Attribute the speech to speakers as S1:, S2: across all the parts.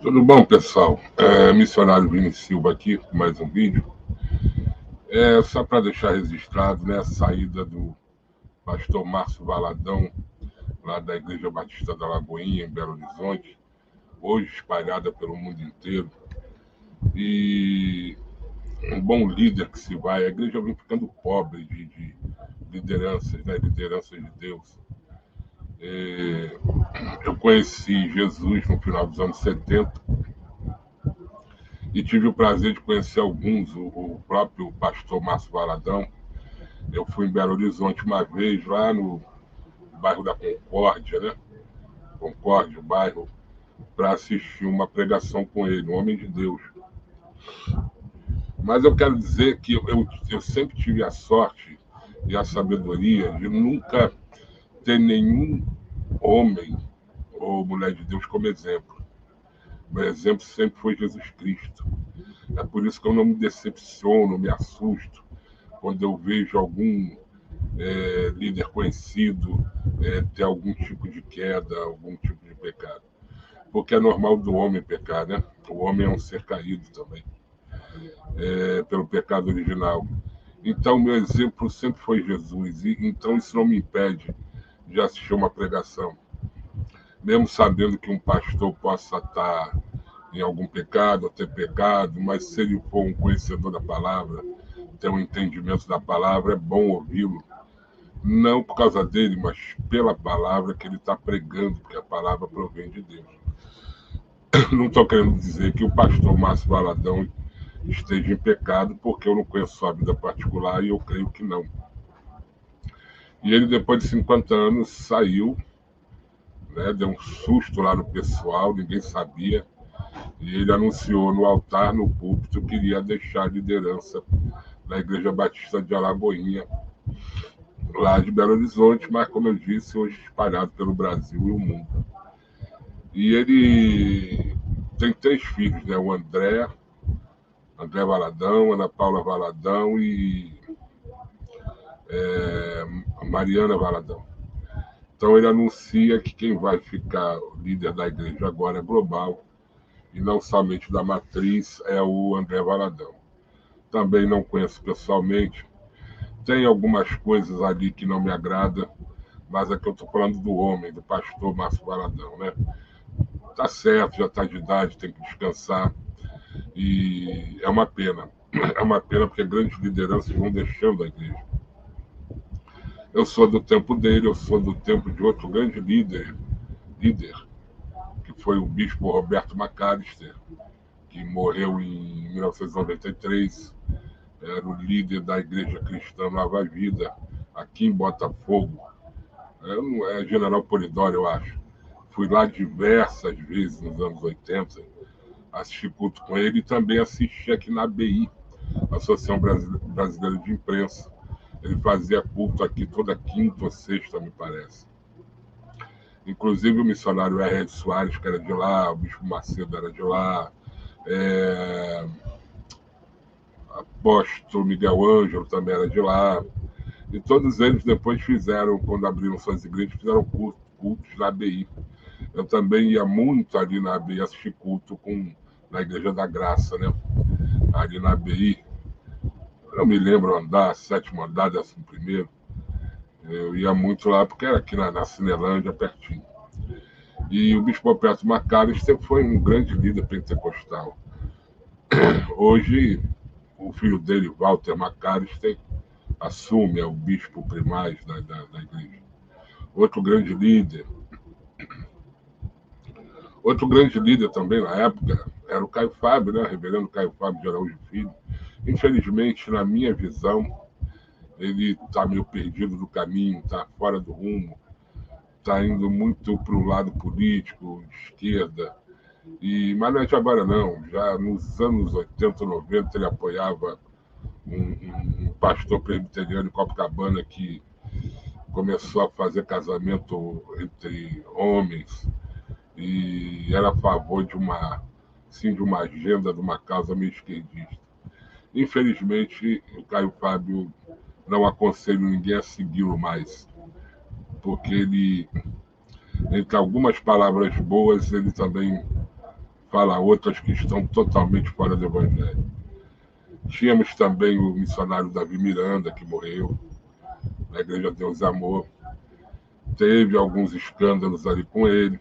S1: Tudo bom, pessoal? Missionário Vini Silva aqui com mais um vídeo. Só para deixar registrado, né, a saída do pastor Márcio Valadão, lá da Igreja Batista da Lagoinha, em Belo Horizonte, hoje espalhada pelo mundo inteiro. E um bom líder que se vai, a igreja vem ficando pobre de lideranças, né, lideranças de Deus. Eu conheci Jesus no final dos anos 70, e tive o prazer de conhecer alguns, o próprio pastor Márcio Valadão. Eu fui em Belo Horizonte uma vez, lá no bairro da Concórdia, né? Concórdia, o bairro, para assistir uma pregação com ele, um homem de Deus. Mas eu quero dizer que eu sempre tive a sorte e a sabedoria de nunca ter nenhum homem ou mulher de Deus como exemplo. Meu exemplo sempre foi Jesus Cristo. É por isso que eu não me decepciono, me assusto quando eu vejo algum líder conhecido ter algum tipo de queda, algum tipo de pecado. Porque é normal do homem pecar, né? O homem é um ser caído também, pelo pecado original. Então, meu exemplo sempre foi Jesus. E então, isso não me impede de assistir uma pregação. Mesmo sabendo que um pastor possa estar em algum pecado ou ter pecado, mas se ele for um conhecedor da palavra, ter um entendimento da palavra, é bom ouvi-lo. Não por causa dele, mas pela palavra que ele está pregando, porque a palavra provém de Deus. Não estou querendo dizer que o pastor Márcio Valadão esteja em pecado, porque eu não conheço sua vida particular e eu creio que não. E ele, depois de 50 anos, saiu, né, deu um susto lá no pessoal, ninguém sabia, e ele anunciou no altar, no púlpito, que iria deixar a liderança da Igreja Batista de Alagoinha, lá de Belo Horizonte, mas, como eu disse, hoje espalhado pelo Brasil e o mundo. E ele tem 3 filhos, né? O André Valadão, Ana Paula Valadão e Mariana Valadão. Então ele anuncia que quem vai ficar líder da igreja agora é global, e não somente da matriz, é o André Valadão. Também não conheço pessoalmente, tem algumas coisas ali que não me agradam, mas é que eu estou falando do homem, do pastor Márcio Valadão, né? Tá certo, já está de idade, tem que descansar, e é uma pena. É uma pena porque grandes lideranças vão deixando a igreja. Eu sou do tempo dele, eu sou do tempo de outro grande líder, que foi o bispo Roberto Macalister, que morreu em 1993, era o líder da Igreja Cristã Nova Vida, aqui em Botafogo. É General Polidoro, eu acho. Fui lá diversas vezes nos anos 80, assisti culto com ele e também assisti aqui na ABI, Associação Brasileira de Imprensa. Ele fazia culto aqui toda quinta ou sexta, me parece. Inclusive o missionário R. Soares, que era de lá, o bispo Macedo era de lá, apóstolo Miguel Ângelo também era de lá. E todos eles depois fizeram, quando abriram suas igrejas, fizeram cultos na ABI. Eu também ia muito ali na ABI assistir culto na Igreja da Graça, né? Ali na ABI. Eu não me lembro o andar, 7º andar, 11º. Eu ia muito lá, porque era aqui na Cinelândia, pertinho. E o bispo Roberto Macalister foi um grande líder pentecostal. Hoje, o filho dele, Walter Macalister, assume, é o bispo primaz da igreja. Outro grande líder também na época era o Caio Fábio, né? Reverendo Caio Fábio de Araújo Filho. Infelizmente, na minha visão, ele está meio perdido do caminho, está fora do rumo, está indo muito para o lado político, de esquerda. Mas não é de agora, não. Já nos anos 80, 90, ele apoiava um pastor presbiteriano em Copacabana que começou a fazer casamento entre homens e era a favor de uma agenda, de uma causa meio esquerdista. Infelizmente, o Caio Fábio, não aconselho ninguém a segui-lo mais, porque ele, entre algumas palavras boas, ele também fala outras que estão totalmente fora do Evangelho. Tínhamos também o missionário Davi Miranda, que morreu, na Igreja Deus e Amor. Teve alguns escândalos ali com ele,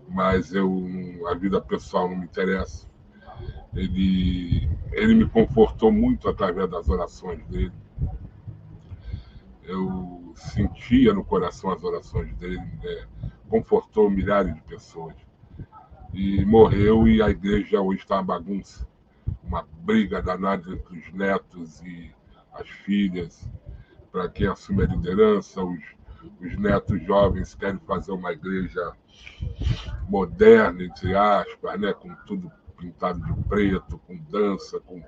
S1: mas a vida pessoal não me interessa. Ele me confortou muito através das orações dele. Eu sentia no coração as orações dele, confortou milhares de pessoas. E morreu, e a igreja hoje está uma bagunça, uma briga danada entre os netos e as filhas, para quem assume a liderança. Os netos jovens querem fazer uma igreja moderna, entre aspas, né, com tudo pintado de preto, com dança, com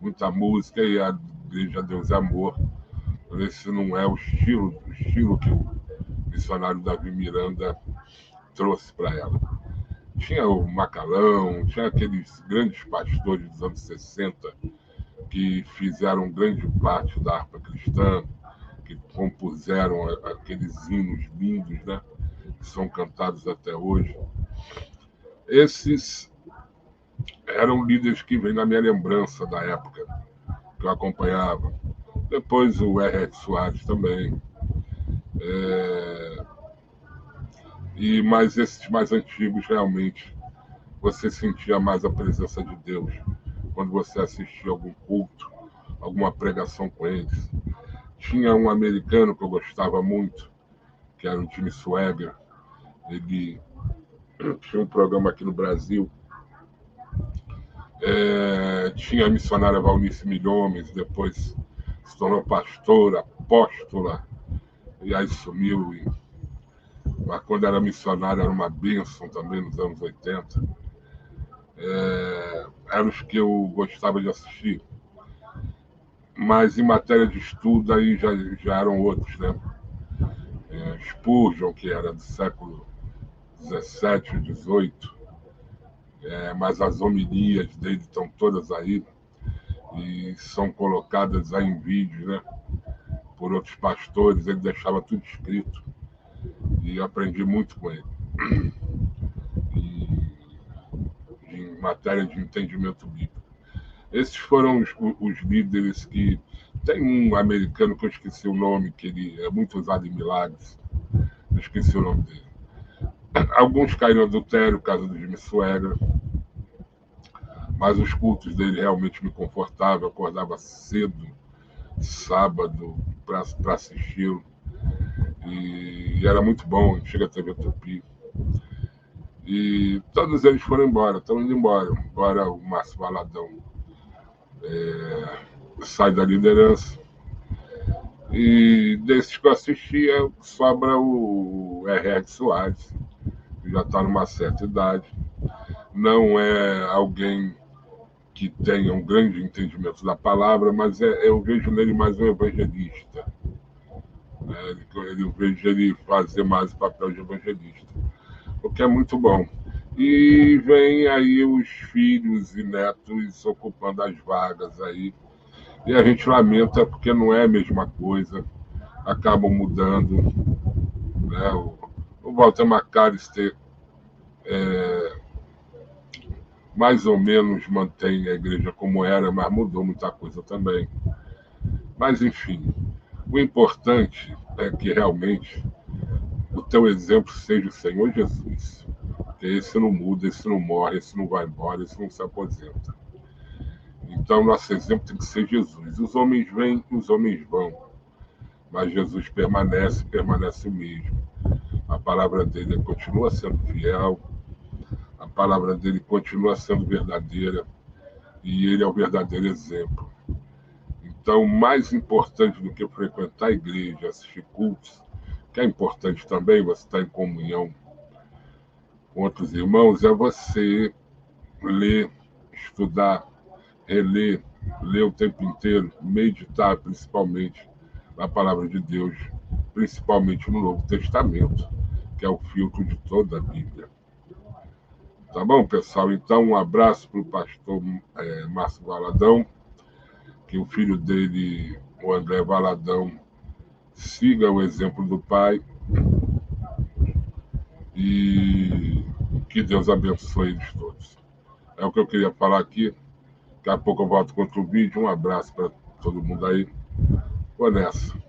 S1: muita música, e a Igreja Deus é Amor. Esse não é o estilo que o missionário Davi Miranda trouxe para ela. Tinha o Macalão, tinha aqueles grandes pastores dos anos 60 que fizeram grande parte da harpa cristã, que compuseram aqueles hinos lindos, né, que são cantados até hoje. Esses eram líderes que vêm na minha lembrança da época que eu acompanhava. Depois o R.R. Soares também. Mas esses mais antigos, realmente, você sentia mais a presença de Deus quando você assistia algum culto, alguma pregação com eles. Tinha um americano que eu gostava muito, que era o Tim Swagger. Ele tinha um programa aqui no Brasil. Tinha a missionária Valnice Milhomes, depois se tornou pastora, apóstola, e aí sumiu. Mas quando era missionária era uma bênção também, nos anos 80. Eram os que eu gostava de assistir. Mas em matéria de estudo aí já eram outros, né? Spurgeon, que era do século XVII, XVIII, mas as homilias dele estão todas aí e são colocadas aí em vídeo, né, por outros pastores. Ele deixava tudo escrito e eu aprendi muito com ele. E, em matéria de entendimento bíblico. Esses foram os líderes que... Tem um americano que eu esqueci o nome, que ele é muito usado em milagres. Eu esqueci o nome dele. Alguns caíram no adultério, caso do Jimmy Swagger, mas os cultos dele realmente me confortavam. Eu acordava cedo, sábado, para assisti-lo. E era muito bom. Chega a TV Tupi. E todos eles foram embora, estão indo embora. Agora o Márcio Valadão sai da liderança. E desses que eu assistia, sobra o R.R. Soares, que já está numa certa idade. Não é alguém que tenha um grande entendimento da palavra, mas eu vejo nele mais um evangelista. Eu vejo ele fazer mais o papel de evangelista, o que é muito bom. E vem aí os filhos e netos ocupando as vagas aí. E a gente lamenta porque não é a mesma coisa. Acabam mudando. Né? O Walter McAllister mais ou menos mantém a igreja como era, mas mudou muita coisa também. Mas, enfim, o importante é que realmente o teu exemplo seja o Senhor Jesus. Porque esse não muda, esse não morre, esse não vai embora, esse não se aposenta. Então, nosso exemplo tem que ser Jesus. Os homens vêm, os homens vão. Mas Jesus permanece o mesmo. A palavra dele continua sendo fiel, a palavra dele continua sendo verdadeira, e ele é o verdadeiro exemplo. Então, mais importante do que frequentar a igreja, assistir cultos, que é importante também, você estar em comunhão com outros irmãos, é você ler, estudar, reler, ler o tempo inteiro, meditar principalmente na palavra de Deus, principalmente no Novo Testamento, que é o filtro de toda a Bíblia. Tá bom, pessoal? Então, um abraço para o pastor Márcio Valadão, que o filho dele, o André Valadão, siga o exemplo do pai e que Deus abençoe eles todos. É o que eu queria falar aqui. Daqui a pouco eu volto com outro vídeo. Um abraço para todo mundo aí. Vou nessa.